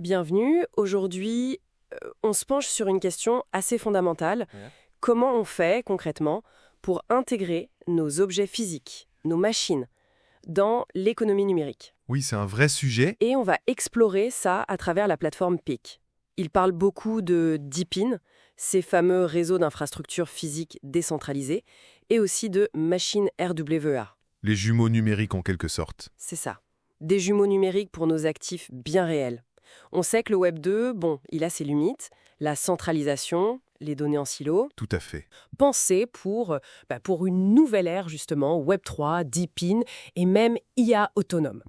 Bienvenue. Aujourd'hui, on se penche sur une question assez fondamentale. Ouais. Comment on fait concrètement pour intégrer nos objets physiques, nos machines, dans l'économie numérique? Oui, c'est un vrai sujet. Et on va explorer ça à travers la plateforme PIC. Il parle beaucoup de DePIN, ces fameux réseaux d'infrastructures physiques décentralisés, et aussi de machines RWA. Les jumeaux numériques en quelque sorte. C'est ça. Des jumeaux numériques pour nos actifs bien réels. On sait que le Web 2, bon, il a ses limites, la centralisation, les données en silo, Tout à fait. pensé pour une nouvelle ère justement, Web 3, DeepIN et même IA autonome.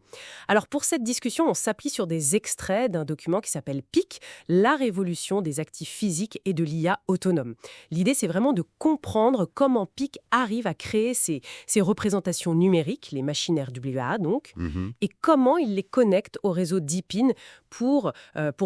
Alors pour cette discussion, on s'appuie sur des extraits d'un document qui s'appelle PIC, la révolution des actifs physiques et de l'IA autonome. L'idée, c'est vraiment de comprendre comment PIC arrive à créer ces représentations numériques, les machines RWA donc, et comment il les connecte au réseau DeepIN pour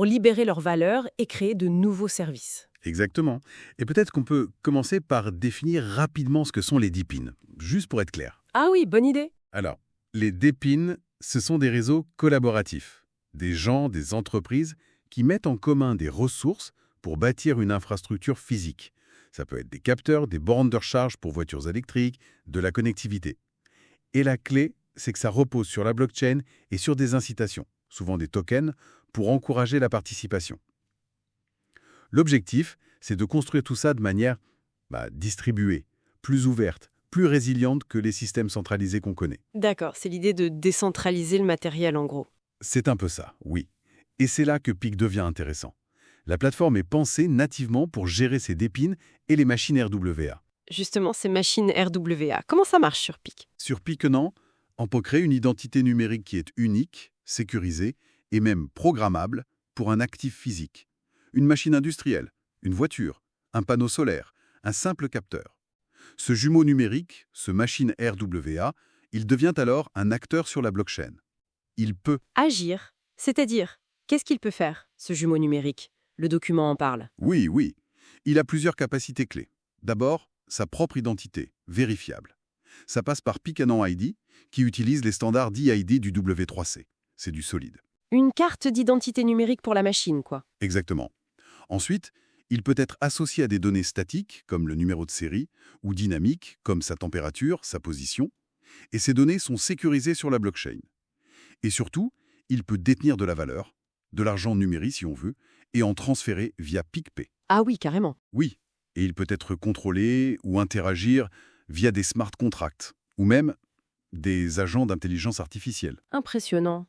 libérer leurs valeurs et créer de nouveaux services. Exactement. Et peut-être qu'on peut commencer par définir rapidement ce que sont les DePIN, juste pour être clair. Ah oui, bonne idée. Alors, les DePIN, ce sont des réseaux collaboratifs, des gens, des entreprises qui mettent en commun des ressources pour bâtir une infrastructure physique. Ça peut être des capteurs, des bornes de recharge pour voitures électriques, de la connectivité. Et la clé, c'est que ça repose sur la blockchain et sur des incitations, souvent des tokens, pour encourager la participation. L'objectif, c'est de construire tout ça de manière distribuée, plus ouverte, plus résiliente que les systèmes centralisés qu'on connaît. D'accord, c'est l'idée de décentraliser le matériel en gros. C'est un peu ça, oui. Et c'est là que PIC devient intéressant. La plateforme est pensée nativement pour gérer ses DePIN et les machines RWA. Justement, ces machines RWA, comment ça marche sur PIC? Sur PIC, non, on peut créer une identité numérique qui est unique, sécurisée et même programmable pour un actif physique. Une machine industrielle, une voiture, un panneau solaire, un simple capteur. Ce jumeau numérique, ce machine RWA, il devient alors un acteur sur la blockchain. Il peut, Agir, c'est-à-dire, qu'est-ce qu'il peut faire, ce jumeau numérique? Le document en parle. oui, il a plusieurs capacités clés. D'abord, sa propre identité, vérifiable. Ça passe par Piccanon ID, qui utilise les standards d'EID du W3C. C'est du solide. Une carte d'identité numérique pour la machine, quoi. Exactement. Ensuite, il peut être associé à des données statiques, comme le numéro de série, ou dynamiques, comme sa température, sa position, et ces données sont sécurisées sur la blockchain. Et surtout, il peut détenir de la valeur, de l'argent numérique si on veut, et en transférer via PicPay. Ah oui, carrément. Oui, et il peut être contrôlé ou interagir via des smart contracts, ou même des agents d'intelligence artificielle. Impressionnant.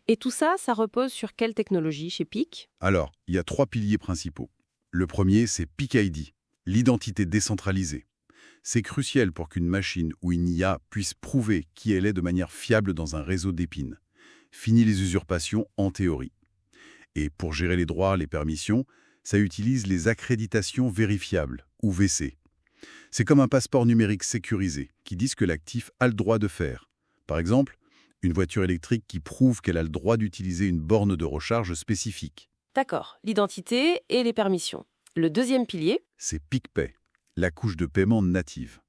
Et tout ça, ça repose sur quelle technologie chez PIC? Alors, il y a 3 piliers principaux. Le premier, c'est PIC-ID, l'identité décentralisée. C'est crucial pour qu'une machine ou une IA puisse prouver qui elle est de manière fiable dans un réseau d'épines. Fini les usurpations en théorie. Et pour gérer les droits, les permissions, ça utilise les accréditations vérifiables, ou VC. C'est comme un passeport numérique sécurisé, qui dit ce que l'actif a le droit de faire. Par exemple, une voiture électrique qui prouve qu'elle a le droit d'utiliser une borne de recharge spécifique. D'accord, l'identité et les permissions. Le deuxième pilier? C'est PicPay, la couche de paiement native.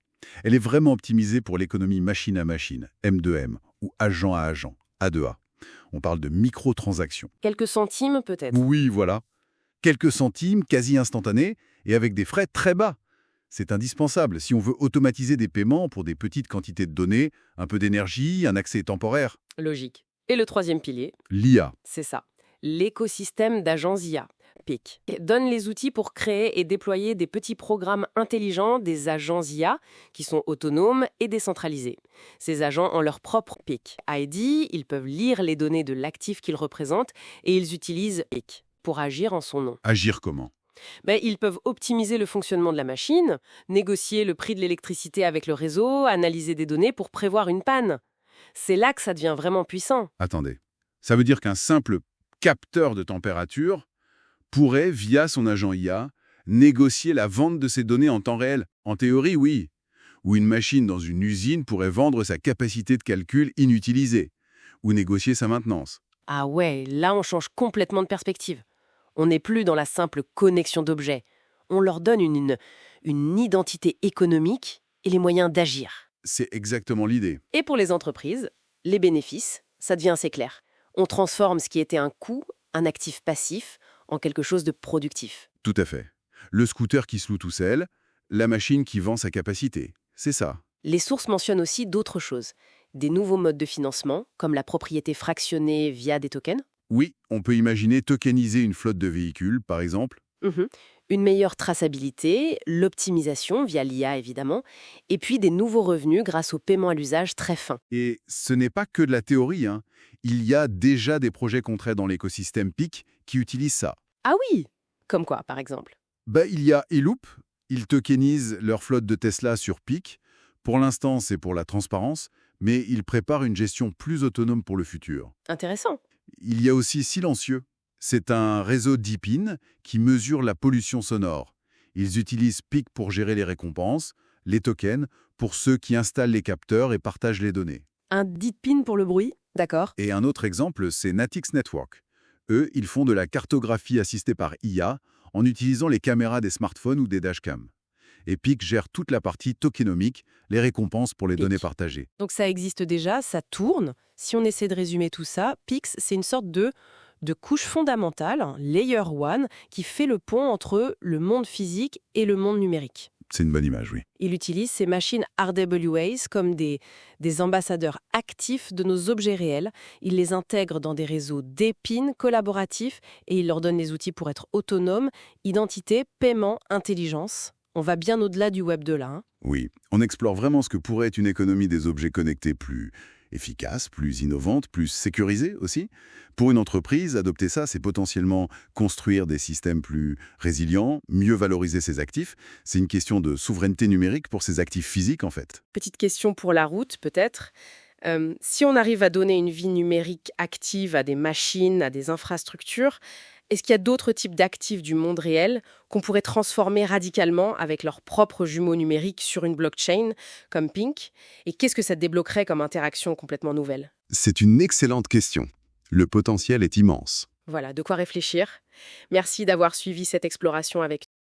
Elle est vraiment optimisée pour l'économie machine à machine, M2M, ou agent à agent, A2A. On parle de microtransactions. Quelques centimes peut-être. Oui, voilà. Quelques centimes, quasi instantanés, et avec des frais très bas. C'est indispensable si on veut automatiser des paiements pour des petites quantités de données, un peu d'énergie, un accès temporaire. Logique. Et le troisième pilier? L'IA. C'est ça. L'écosystème d'agents IA, PIC, donne les outils pour créer et déployer des petits programmes intelligents, des agents IA qui sont autonomes et décentralisés. Ces agents ont leur propre PIC ID, ils peuvent lire les données de l'actif qu'ils représentent et ils utilisent PIC pour agir en son nom. Agir comment? Ils peuvent optimiser le fonctionnement de la machine, négocier le prix de l'électricité avec le réseau, analyser des données pour prévoir une panne. C'est là que ça devient vraiment puissant. Attendez. Ça veut dire qu'un simple capteur de température pourrait, via son agent IA, négocier la vente de ces données en temps réel. En théorie, oui. Ou une machine dans une usine pourrait vendre sa capacité de calcul inutilisée. Ou négocier sa maintenance. Ah ouais, là on change complètement de perspective. On n'est plus dans la simple connexion d'objets. On leur donne une identité économique et les moyens d'agir. C'est exactement l'idée. Et pour les entreprises, les bénéfices, ça devient assez clair. On transforme ce qui était un coût un actif passif en quelque chose de productif. Tout à fait. Le scooter qui se loue tout seul, la machine qui vend sa capacité. C'est ça. Les sources mentionnent aussi d'autres choses. Des nouveaux modes de financement, comme la propriété fractionnée via des tokens. Oui, on peut imaginer tokeniser une flotte de véhicules, par exemple. Mhm. Une meilleure traçabilité, l'optimisation via l'IA évidemment, et puis des nouveaux revenus grâce au paiement à l'usage très fin. Et ce n'est pas que de la théorie, hein. Il y a déjà des projets concrets dans l'écosystème PIC qui utilisent ça. Ah oui! Comme quoi, par exemple? Il y a eLoop, ils tokenisent leur flotte de Tesla sur PIC. Pour l'instant, c'est pour la transparence, mais ils préparent une gestion plus autonome pour le futur. Intéressant. Il y a aussi Silencieux. C'est un réseau DeepIn qui mesure la pollution sonore. Ils utilisent PIC pour gérer les récompenses, les tokens, pour ceux qui installent les capteurs et partagent les données. Un DeepIn pour le bruit? D'accord. Et un autre exemple, c'est Natix Network. Eux, ils font de la cartographie assistée par IA en utilisant les caméras des smartphones ou des dashcams. Et PIC gère toute la partie tokenomique, les récompenses pour les PIC. données partagées. Donc ça existe déjà, ça tourne. Si on essaie de résumer tout ça, PIX, c'est une sorte de couche fondamentale, layer one, qui fait le pont entre le monde physique et le monde numérique. C'est une bonne image, oui. Il utilise ces machines RWAs comme des ambassadeurs actifs de nos objets réels. Il les intègre dans des réseaux d'épines collaboratifs et il leur donne les outils pour être autonomes, identité, paiement, intelligence. On va bien au-delà du web de là. Hein. Oui, on explore vraiment ce que pourrait être une économie des objets connectés plus efficace, plus innovante, plus sécurisée aussi. Pour une entreprise, adopter ça, c'est potentiellement construire des systèmes plus résilients, mieux valoriser ses actifs. C'est une question de souveraineté numérique pour ses actifs physiques, en fait. Petite question pour la route, peut-être. Si on arrive à donner une vie numérique active à des machines, à des infrastructures, est-ce qu'il y a d'autres types d'actifs du monde réel qu'on pourrait transformer radicalement avec leurs propres jumeaux numériques sur une blockchain, comme Pink? Et qu'est-ce que ça débloquerait comme interaction complètement nouvelle? C'est une excellente question. Le potentiel est immense. Voilà, de quoi réfléchir. Merci d'avoir suivi cette exploration avec